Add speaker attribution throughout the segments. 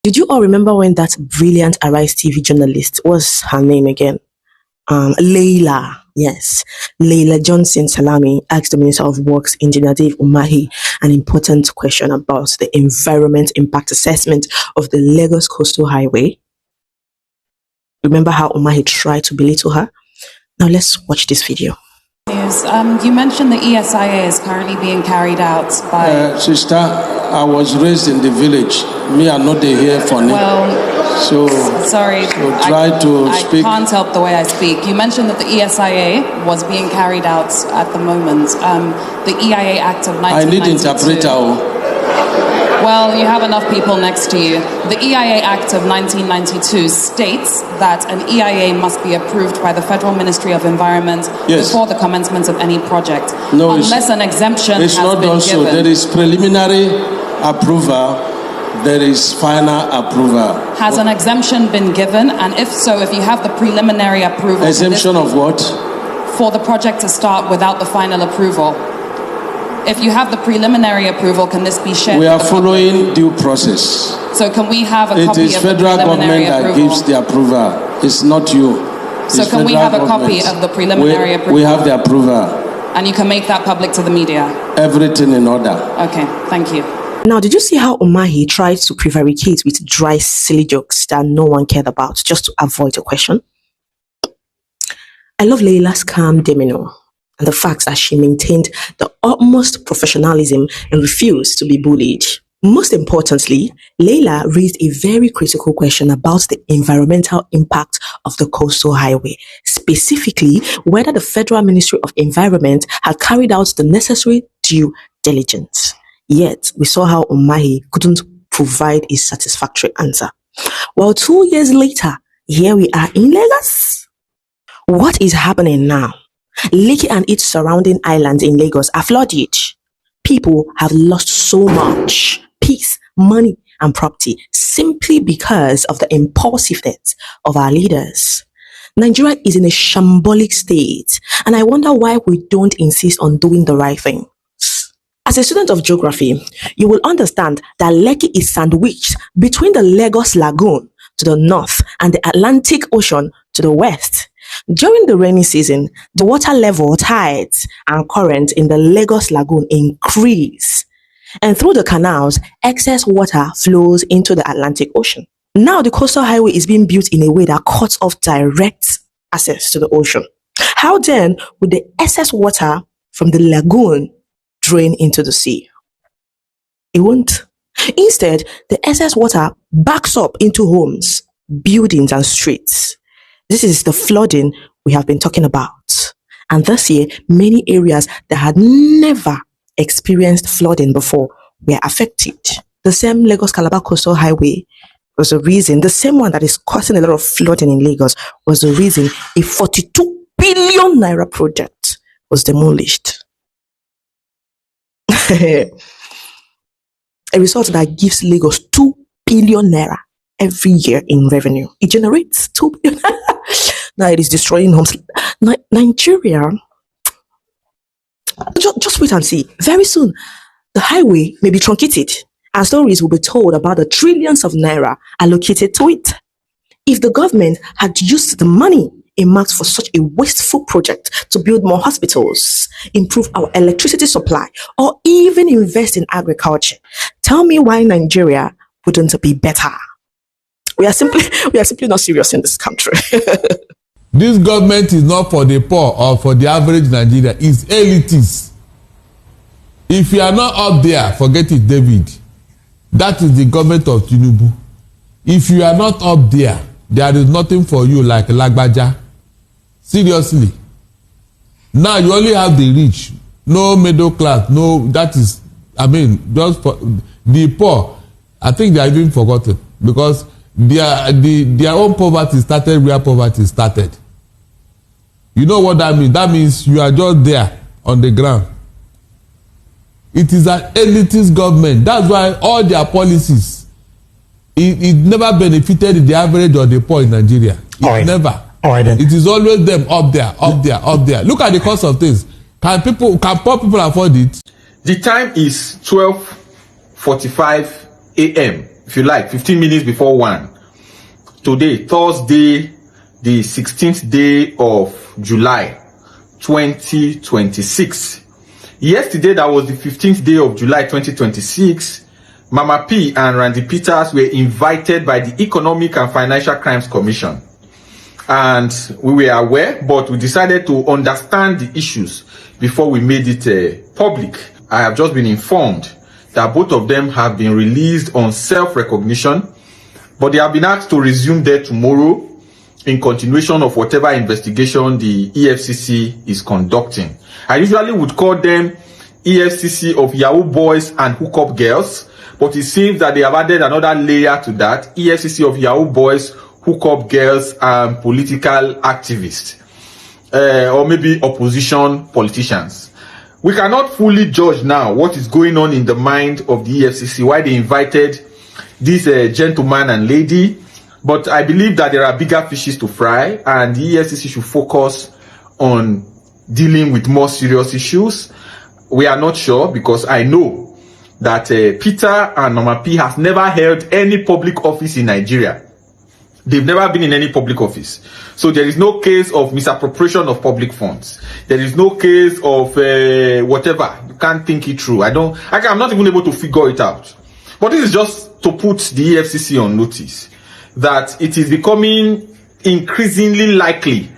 Speaker 1: Did you all remember when that brilliant Arise TV journalist, what's her name again? Leila, yes, Leila Johnson Salami asked the Minister of Works, Engineer Dave Umahi, an important question about the environment impact assessment of the Lagos Coastal Highway. Remember how Umahi tried to belittle her? Now let's watch this video.
Speaker 2: You mentioned the ESIA is currently being carried out by...
Speaker 3: Sister, I was raised in the village. Me, I'm not here for me.
Speaker 2: Well,
Speaker 3: so
Speaker 2: sorry,
Speaker 3: so try to speak.
Speaker 2: I can't help the way I speak. You mentioned that the ESIA was being carried out at the moment. The EIA Act of 1992...
Speaker 3: I need interpreter.
Speaker 2: Well, you have enough people next to you. The EIA Act of 1992 states that an EIA must be approved by the Federal Ministry of Environment before the commencement of any project.
Speaker 3: No,
Speaker 2: unless an exemption
Speaker 3: it's
Speaker 2: has
Speaker 3: not
Speaker 2: been
Speaker 3: done so.
Speaker 2: given.
Speaker 3: There is preliminary approval. There is final approval.
Speaker 2: Has an exemption been given? And if so, if you have the preliminary approval...
Speaker 3: Exemption of what?
Speaker 2: For the project to start without the final approval. If you have the preliminary approval, can this be shared?
Speaker 3: We are following due process.
Speaker 2: So can we have a copy of the
Speaker 3: It is federal government that gives the approval. It's not you.
Speaker 2: So can we have a copy of the preliminary approval?
Speaker 3: We have the approval.
Speaker 2: And you can make that public to the media?
Speaker 3: Everything in order.
Speaker 2: Okay, thank you.
Speaker 1: Now, did you see how Umahi tried to prevaricate with dry, silly jokes that no one cared about just to avoid a question? I love Leila's calm demeanor and the fact that she maintained the utmost professionalism and refused to be bullied. Most importantly, Leila raised a very critical question about the environmental impact of the coastal highway, specifically whether the Federal Ministry of Environment had carried out the necessary due diligence. Yet, we saw how Umahi couldn't provide a satisfactory answer. Well, 2 years later, here we are in Lagos. What is happening now? Lekki and its surrounding islands in Lagos are flooded. People have lost so much peace, money, and property simply because of the impulsiveness of our leaders. Nigeria is in a shambolic state, and I wonder why we don't insist on doing the right thing. As a student of geography, you will understand that Lekki is sandwiched between the Lagos Lagoon to the north and the Atlantic Ocean to the west. During the rainy season, the water level, tides, and current in the Lagos Lagoon increase. And through the canals, excess water flows into the Atlantic Ocean. Now the coastal highway is being built in a way that cuts off direct access to the ocean. How then would the excess water from the lagoon drain into the sea? It won't. Instead, the excess water backs up into homes, buildings, and streets. This is the flooding we have been talking about. And this year, many areas that had never experienced flooding before were affected. The same Lagos-Calabar Coastal Highway was the reason, the same one that is causing a lot of flooding in Lagos, was the reason a 42 billion naira project was demolished. A result that gives Lagos 2 billion naira every year in revenue. It generates 2 billion. Now it is destroying homes. Nigeria, just wait and see. Very soon, the highway may be truncated and stories will be told about the trillions of naira allocated to it. If the government had used the money earmarked for such a wasteful project to build more hospitals, improve our electricity supply, or even invest in agriculture, tell me why Nigeria wouldn't be better. We are simply not serious in this country.
Speaker 4: This government is not for the poor or for the average Nigeria. It's elitist. If you are not up there, forget it, David. That is the government of Tinubu. If you are not up there, there is nothing for you like Lagbaja. Seriously. Now you only have the rich, no middle class, no, that is, I mean, just for the poor. I think they are even forgotten because their own poverty started where poverty started. You know what that means? That means you are just there on the ground. It is an elitist government. That's why all their policies, it never benefited the average or the poor in Nigeria. Never.
Speaker 5: All right, then.
Speaker 4: It is always them up there, up there, up there. Look at the cost of things. Can poor people afford it?
Speaker 6: The time is 12:45 a.m.
Speaker 5: if you like, 15 minutes before 1. Today, Thursday, the 16th day of July, 2026. Yesterday, that was the 15th day of July, 2026. Mama P and Randy Peters were invited by the Economic and Financial Crimes Commission. And we were aware, but we decided to understand the issues before we made it public. I have just been informed that both of them have been released on self-recognition, but they have been asked to resume there tomorrow in continuation of whatever investigation the EFCC is conducting. I usually would call them EFCC of Yahoo boys and hookup girls, but it seems that they have added another layer to that, EFCC of Yahoo boys, hookup girls, and political activists, or maybe opposition politicians. We cannot fully judge now what is going on in the mind of the EFCC, why they invited this gentleman and lady, but I believe that there are bigger fishes to fry, and the EFCC should focus on dealing with more serious issues. We are not sure, because I know that Peter and Mama P has never held any public office in Nigeria. They've never been in any public office. So there is no case of misappropriation of public funds. There is no case of whatever. You can't think it through. I'm not even able to figure it out. But this is just to put the EFCC on notice that it is becoming increasingly likely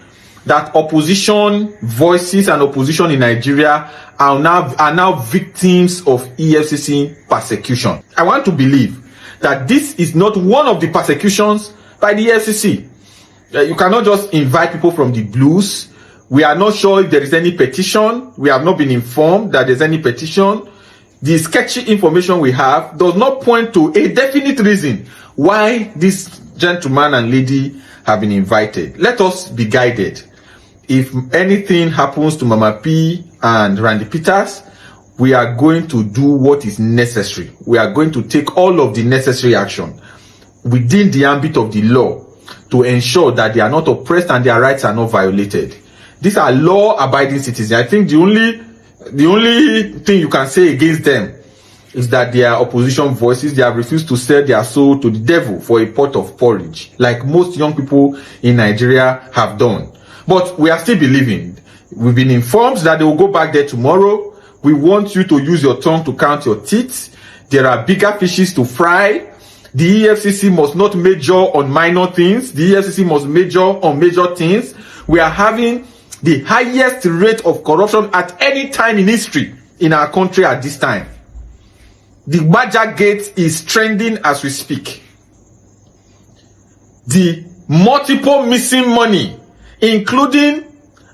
Speaker 5: that opposition voices and opposition in Nigeria are now victims of EFCC persecution. I want to believe that this is not one of the persecutions by the EFCC. You cannot just invite people from the blues. We are not sure if there is any petition. We have not been informed that there's any petition. The sketchy information we have does not point to a definite reason why this gentleman and lady have been invited. Let us be guided. If anything happens to Mama P and Randy Peters, we are going to do what is necessary. We are going to take all of the necessary action within the ambit of the law to ensure that they are not oppressed and their rights are not violated. These are law-abiding citizens. I think the only thing you can say against them is that they are opposition voices. They have refused to sell their soul to the devil for a pot of porridge, like most young people in Nigeria have done. But we are still believing. We've been informed that they will go back there tomorrow. We want you to use your tongue to count your teeth. There are bigger fishes to fry. The EFCC must not major on minor things. The EFCC must major on major things. We are having the highest rate of corruption at any time in history in our country at this time. The Badger Gate is trending as we speak. The multiple missing money, including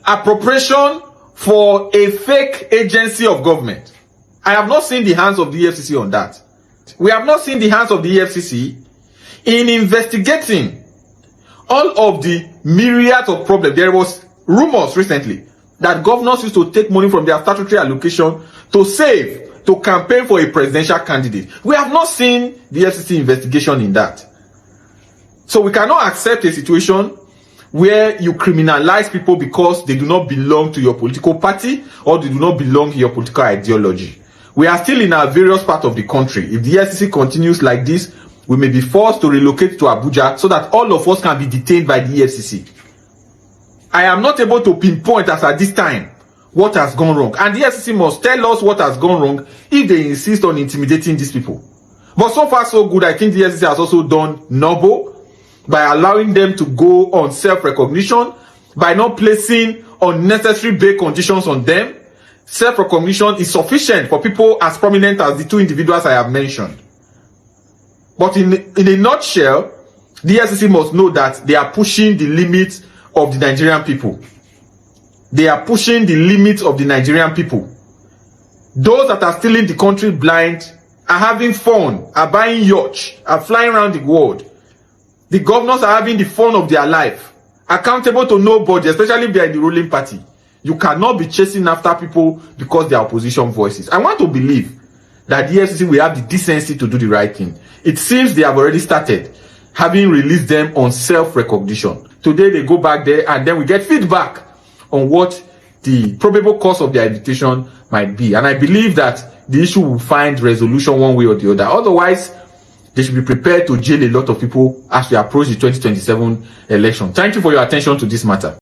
Speaker 5: appropriation for a fake agency of government. I have not seen the hands of the EFCC on that. We have not seen the hands of the EFCC in investigating all of the myriad of problems. There was rumors recently that governors used to take money from their statutory allocation to save, to campaign for a presidential candidate. We have not seen the EFCC investigation in that. So we cannot accept a situation where you criminalize people because they do not belong to your political party or they do not belong to your political ideology. We are still in our various parts of the country. If the EFCC continues like this, we may be forced to relocate to Abuja so that all of us can be detained by the EFCC. I am not able to pinpoint as at this time what has gone wrong. And the EFCC must tell us what has gone wrong if they insist on intimidating these people. But so far so good, I think the EFCC has also done noble by allowing them to go on self-recognition, by not placing unnecessary bail conditions on them. Self-recognition is sufficient for people as prominent as the two individuals I have mentioned. But in a nutshell, the EFCC must know that they are pushing the limits of the Nigerian people. They are pushing the limits of the Nigerian people. Those that are stealing the country blind are having fun, are buying yachts, are flying around the world. The governors are having the fun of their life, accountable to nobody, especially if they are in the ruling party. You cannot be chasing after people because they are opposition voices. I want to believe that the EFCC will have the decency to do the right thing. It seems they have already started, having released them on self-recognition. Today they go back there and then we get feedback on what the probable cause of their invitation might be. And I believe that the issue will find resolution one way or the other. Otherwise, they should be prepared to jail a lot of people as we approach the 2027 election. Thank you for your attention to this matter.